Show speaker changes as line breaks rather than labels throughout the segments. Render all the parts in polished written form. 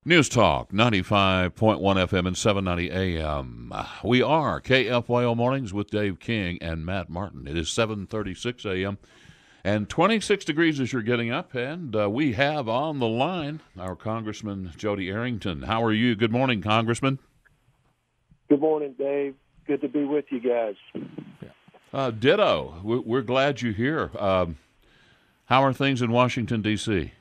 News Talk 95.1 FM and 790 AM. We are KFYO Mornings with Dave King and Matt Martin. It is 7:36 AM and 26 degrees as you're getting up. And we have on the line our Congressman Jodey Arrington. How are you? Good morning, Congressman.
Good morning, Dave. Good to be with you guys.
Ditto. We're glad you're here. How are things in Washington, D.C.?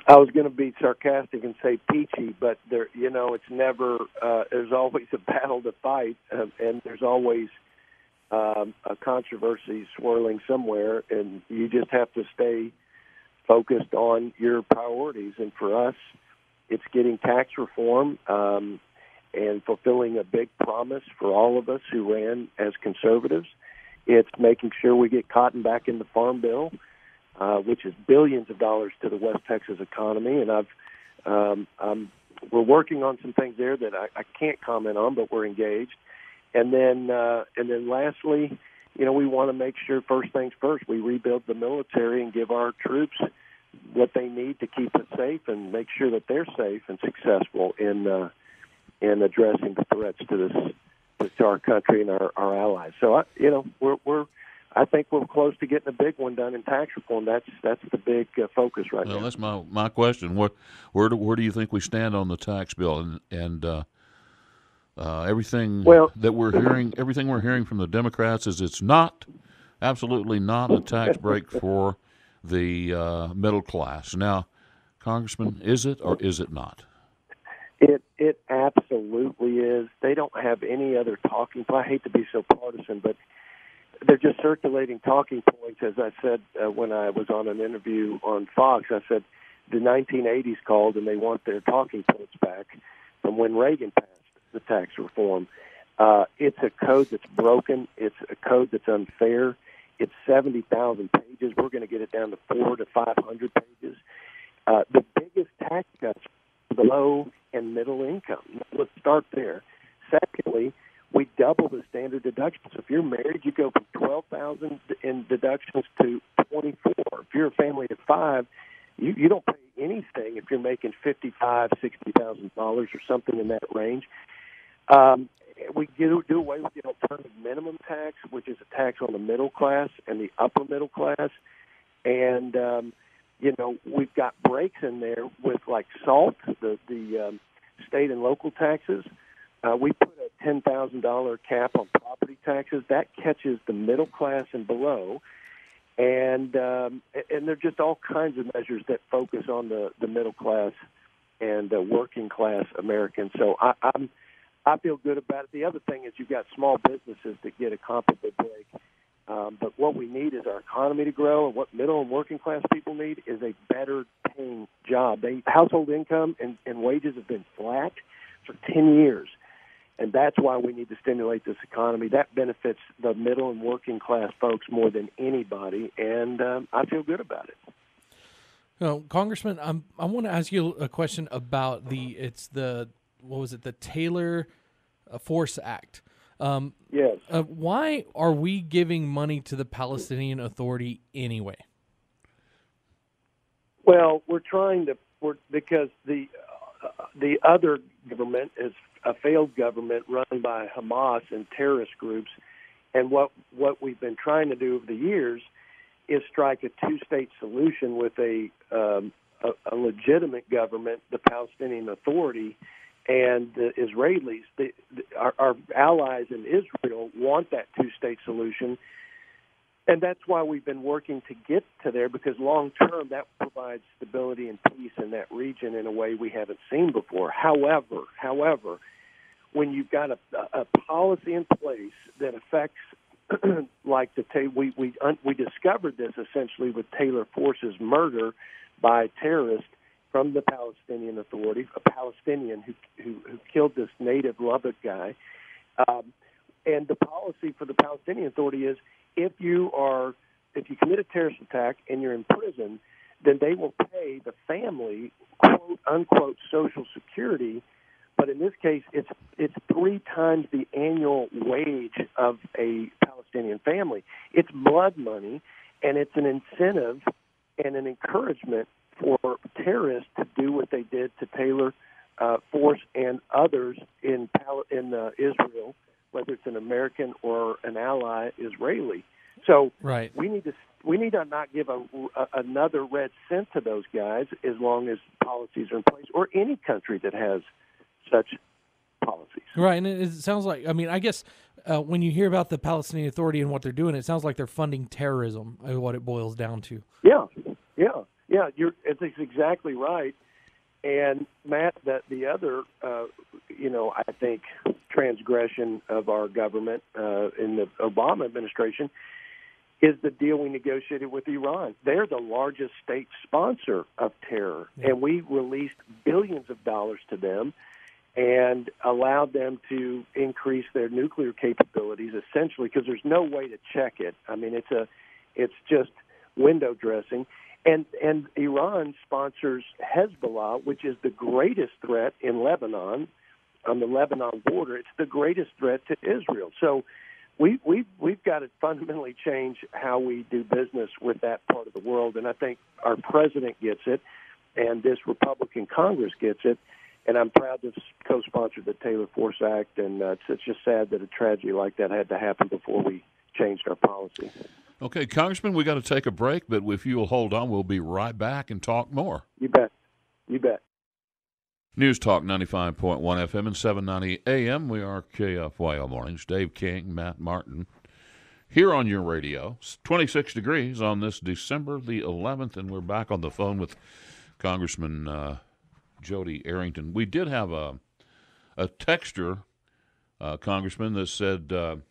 I was going to be sarcastic and say peachy, but there, it's never. There's always a battle to fight, and there's always a controversy swirling somewhere, and you just have to stay focused on your priorities. And for us, it's getting tax reform and fulfilling a big promise for all of us who ran as conservatives. It's making sure we get cotton back in the Farm Bill, which is billions of dollars to the West Texas economy. And we're working on some things there that I can't comment on, but we're engaged. And then lastly, we want to make sure, first things first, we rebuild the military and give our troops what they need to keep us safe and make sure that they're safe and successful in addressing the threats to our country and our allies. So I think we're close to getting a big one done in tax reform. That's the big focus right now.
Well, that's my question. Where do you think we stand on the tax bill and everything that we're hearing? Everything we're hearing from the Democrats is it's absolutely not a tax break for the middle class. Now, Congressman, is it or is it not?
It absolutely is. They don't have any other talking point. I hate to be so partisan, but they're just circulating talking points. As I said when I was on an interview on Fox, I said the 1980s called and they want their talking points back from when Reagan passed the tax reform. It's a code that's broken. It's a code that's unfair. It's 70,000 pages. We're going to get it down to 400 to 500 pages. The biggest tax cuts for the low and middle income. Let's start there. Secondly, we double the standard deduction. So if you're married, you go from $12,000 in deductions to $24,000. If you're a family of five, you don't pay anything if you're making $55,000, $60,000 or something in that range. We do away with the alternative minimum tax, which is a tax on the middle class and the upper middle class. And we've got breaks in there with like SALT, the state and local taxes. We put a $10,000 cap on property taxes. That catches the middle class and below. And there are just all kinds of measures that focus on the middle class and working class Americans. So I feel good about it. The other thing is you've got small businesses that get a comparable break. But what we need is our economy to grow, and what middle and working class people need is a better paying job. Household income and wages have been flat for 10 years. And that's why we need to stimulate this economy. That benefits the middle and working class folks more than anybody, and I feel good about it.
Congressman, I want to ask you a question about the Taylor Force Act.
Yes.
Why are we giving money to the Palestinian Authority anyway?
Well, because the other government is a failed government run by Hamas and terrorist groups, and what we've been trying to do over the years is strike a two-state solution with a legitimate government, the Palestinian Authority, and the Israelis. Our allies in Israel want that two-state solution, and that's why we've been working to get to there, because long-term that provides stability and peace in that region in a way we haven't seen before. However, when you've got a policy in place that affects, like we discovered this essentially with Taylor Force's murder by terrorists from the Palestinian Authority, a Palestinian who killed this native Lubbock guy. And the policy for the Palestinian Authority is if you commit a terrorist attack and you're in prison, then they will pay the family, quote unquote, Social Security. But in this case, it's 3 times the annual wage of a Palestinian family. It's blood money, and it's an incentive and an encouragement for terrorists to do what they did to Taylor Force and others in Israel, whether it's an American or an ally Israeli. So
right.
we need to not give another red cent to those guys as long as policies are in place, or any country that has such policies.
Right, and it sounds like, I mean, I guess when you hear about the Palestinian Authority and what they're doing, it sounds like they're funding terrorism, is what it boils down to.
Yeah. It's exactly right. And Matt, that the other, I think transgression of our government in the Obama administration is the deal we negotiated with Iran. They're the largest state sponsor of terror, and we released billions of dollars to them and allowed them to increase their nuclear capabilities, essentially, because there's no way to check it. I mean, it's just window dressing. And Iran sponsors Hezbollah, which is the greatest threat in Lebanon, on the Lebanon border. It's the greatest threat to Israel. So we've got to fundamentally change how we do business with that part of the world. And I think our president gets it, and this Republican Congress gets it. And I'm proud to co-sponsor the Taylor Force Act. And it's just sad that a tragedy like that had to happen before we changed our policy.
Okay, Congressman, we got to take a break, but if you'll hold on, we'll be right back and talk more.
You bet.
News Talk 95.1 FM and 790 AM. We are KFYO Mornings. Dave King, Matt Martin, here on your radio. It's 26 degrees on this December the 11th, and we're back on the phone with Congressman Jodey Arrington. We did have a texter, Congressman, that said...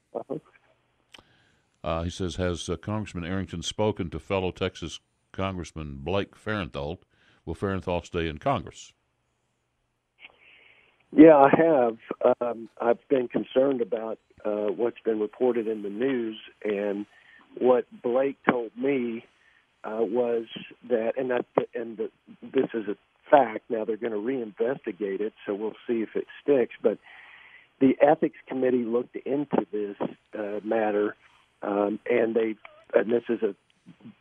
he says, has Congressman Arrington spoken to fellow Texas Congressman Blake Farenthold? Will Farenthold stay in Congress?
Yeah, I have. I've been concerned about what's been reported in the news, and what Blake told me was that, this is a fact. Now they're going to reinvestigate it, so we'll see if it sticks. But the ethics committee looked into this matter. And this is a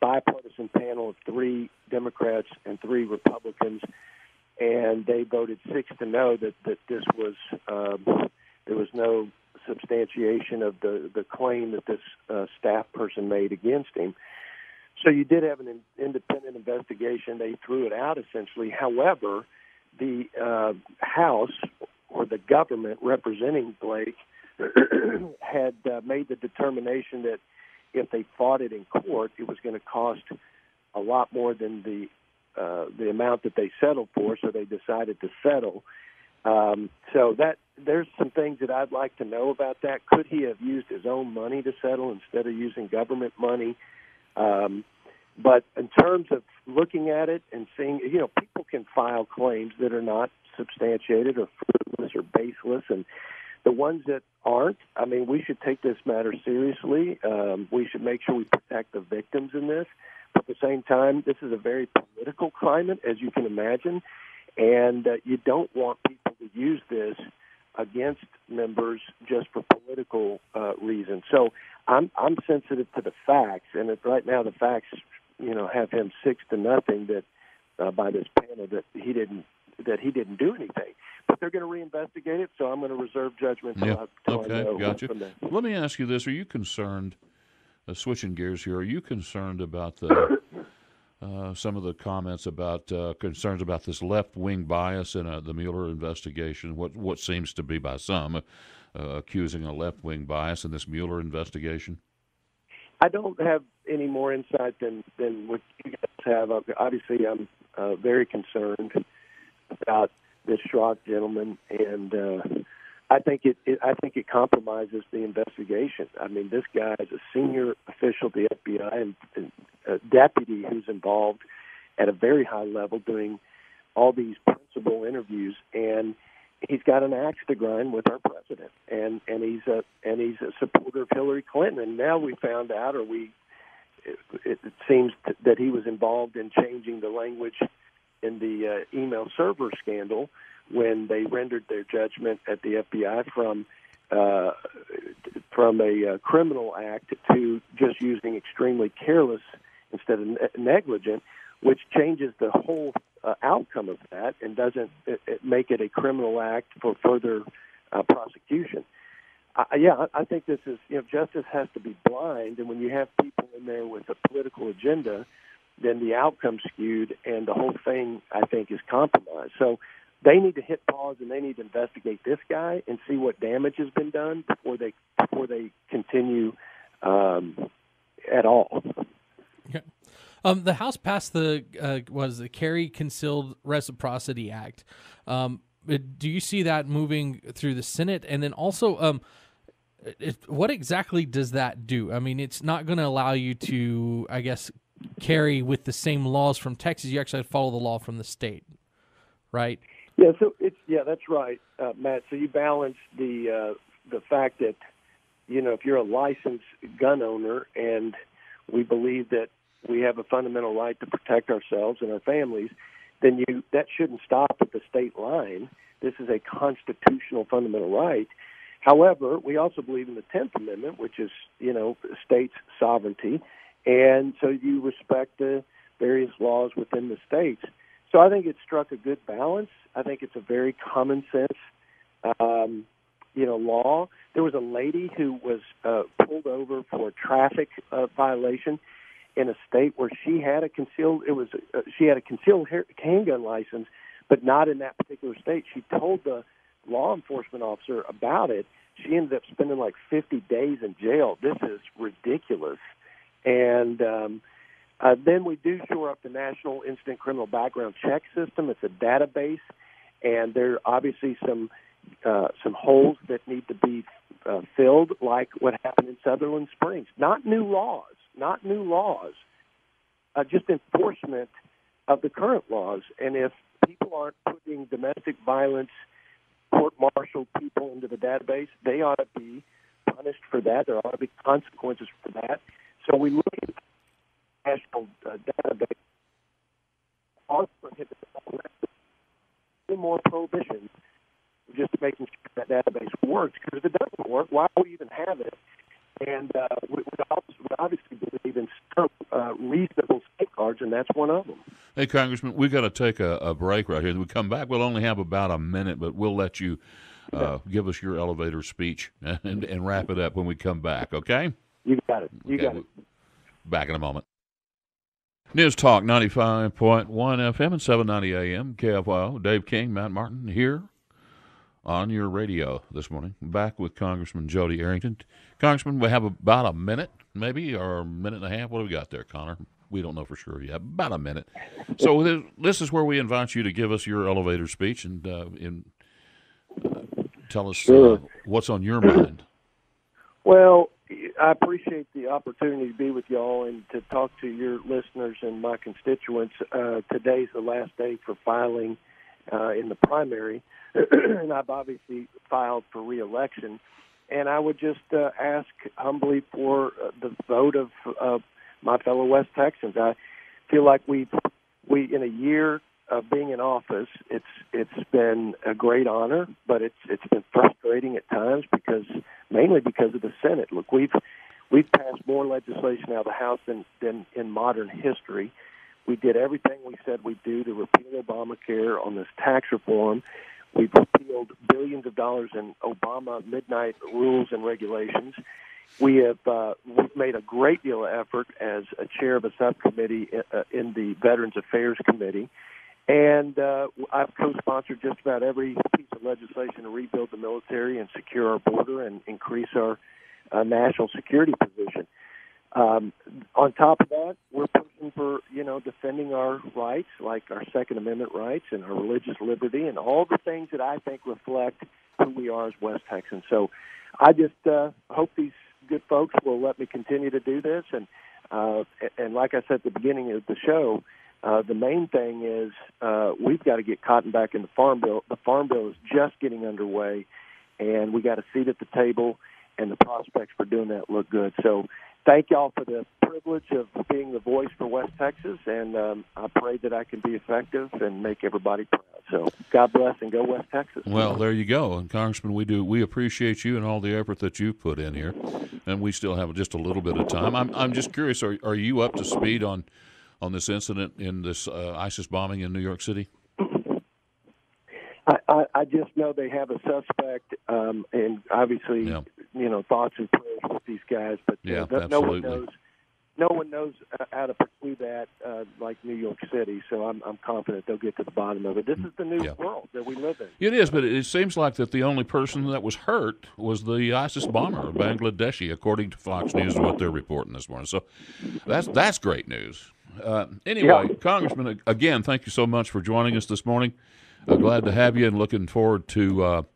bipartisan panel of 3 Democrats and 3 Republicans, and they voted 6-0 that this was there was no substantiation of the claim that this staff person made against him. So you did have an independent investigation. They threw it out essentially. However, the House or the government representing Blake had made the determination that if they fought it in court, it was going to cost a lot more than the amount that they settled for, so they decided to settle. So that there's some things that I'd like to know about that. Could he have used his own money to settle instead of using government money? But in terms of looking at it and seeing, people can file claims that are not substantiated or frivolous or baseless, and the ones that aren't, I mean, we should take this matter seriously. We should make sure we protect the victims in this. But at the same time, this is a very political climate, as you can imagine, and you don't want people to use this against members just for political reasons. So I'm sensitive to the facts, and right now the facts, have him 6-0 that by this panel that he didn't do anything. But they're going to reinvestigate it, so I'm going to reserve judgment.
Okay, gotcha. Let me ask you this: are you concerned? Switching gears here, are you concerned about the some of the comments about concerns about this left-wing bias in the Mueller investigation? What seems to be by some accusing a left-wing bias in this Mueller investigation?
I don't have any more insight than what you guys have. Obviously, I'm very concerned about this Schrock gentleman, and I think it compromises the investigation. I mean, this guy is a senior official at the FBI and a deputy who's involved at a very high level doing all these principal interviews, and he's got an axe to grind with our president, and he's a supporter of Hillary Clinton. And now we found out, it seems that he was involved in changing the language in the email server scandal when they rendered their judgment at the FBI from a criminal act to just using extremely careless instead of negligent, which changes the whole outcome of that and doesn't make it a criminal act for further prosecution. I think this is, justice has to be blind, and when you have people in there with a political agenda, then the outcome's skewed, and the whole thing, I think, is compromised. So they need to hit pause, and they need to investigate this guy and see what damage has been done before they continue at all.
Okay. The House passed the Carry Concealed Reciprocity Act. Do you see that moving through the Senate? And then also, what exactly does that do? I mean, it's not going to allow you to, I guess, carry with the same laws from Texas. You actually have to follow the law from the state, right?
Yeah, that's right, Matt. So you balance the fact that, if you're a licensed gun owner, and we believe that we have a fundamental right to protect ourselves and our families, then that shouldn't stop at the state line. This is a constitutional fundamental right. However, we also believe in the 10th Amendment, which is, states' sovereignty, and so you respect the various laws within the states. So I think it struck a good balance. I think it's a very common sense, law. There was a lady who was pulled over for a traffic violation in a state where she had a concealed handgun license, but not in that particular state. She told the law enforcement officer about it. She ended up spending like 50 days in jail. This is ridiculous. And then we do shore up the National Instant Criminal Background Check System. It's a database, and there are obviously some holes that need to be filled, like what happened in Sutherland Springs. Not new laws, just enforcement of the current laws. And if people aren't putting domestic violence court-martialed people into the database, they ought to be punished for that. There ought to be consequences for that. So we look at the national database, also hit the more prohibition, just making sure that database works. Because if it doesn't work, why do we even have it? And we obviously believe in some reasonable safeguards, and that's one of them.
Hey, Congressman, we got to take a break right here. When we come back, we'll only have about a minute, but we'll let you give us your elevator speech and wrap it up when we come back, okay?
You got it. Got it.
Back in a moment. News Talk 95.1 FM and 790 AM, KFYO. Dave King, Matt Martin here on your radio this morning. Back with Congressman Jodey Arrington. Congressman, we have about a minute, maybe, or a minute and a half. What do we got there, Connor? We don't know for sure yet. About a minute. So this is where we invite you to give us your elevator speech and tell us what's on your mind.
Well, I appreciate the opportunity to be with y'all and to talk to your listeners and my constituents. Today's the last day for filing in the primary, and I've obviously filed for re-election. And I would just ask humbly for the vote of my fellow West Texans. I feel like we in a year of being in office, it's been a great honor, but it's been frustrating at times mainly because of the Senate. Look, we've passed more legislation out of the House than in modern history. We did everything we said we'd do to repeal Obamacare on this tax reform. We've repealed billions of dollars in Obama midnight rules and regulations. We've made a great deal of effort as a chair of a subcommittee in the Veterans Affairs Committee. And I've co-sponsored just about every piece of legislation to rebuild the military and secure our border and increase our national security position. On top of that, we're pushing for, defending our rights, like our Second Amendment rights and our religious liberty and all the things that I think reflect who we are as West Texans. So I just hope these good folks will let me continue to do this. And like I said at the beginning of the show, the main thing is we've got to get cotton back in the Farm Bill. The Farm Bill is just getting underway, and we got a seat at the table, and the prospects for doing that look good. So thank y'all for the privilege of being the voice for West Texas, and I pray that I can be effective and make everybody proud. So God bless and go West Texas.
Well, there you go. And Congressman, we appreciate you and all the effort that you've put in here, and we still have just a little bit of time. I'm just curious, are you up to speed on this incident in this ISIS bombing in New York City?
I just know they have a suspect, and obviously, thoughts and prayers with these guys. But
absolutely.
No one knows how to pursue that like New York City. So I'm confident they'll get to the bottom of it. This is the new world that we live in.
It is, but it seems like that the only person that was hurt was the ISIS bomber, Bangladeshi, according to Fox News, what they're reporting this morning. So that's great news. Anyway, Congressman, again, thank you so much for joining us this morning. Glad to have you, and looking forward to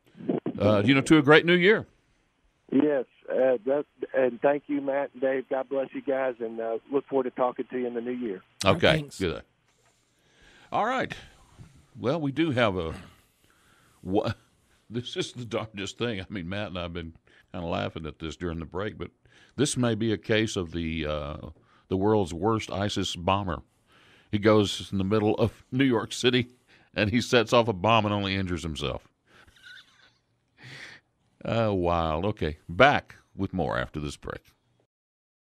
to a great new year.
Yes, and thank you, Matt and Dave. God bless you guys, and look forward to talking to you in the new year.
Okay,
thanks.
Good. All right. Well, we do have this is the darndest thing. I mean, Matt and I have been kind of laughing at this during the break, but this may be a case of the world's worst ISIS bomber. He goes in the middle of New York City, and he sets off a bomb and only injures himself. Wild. Okay, back with more after this break.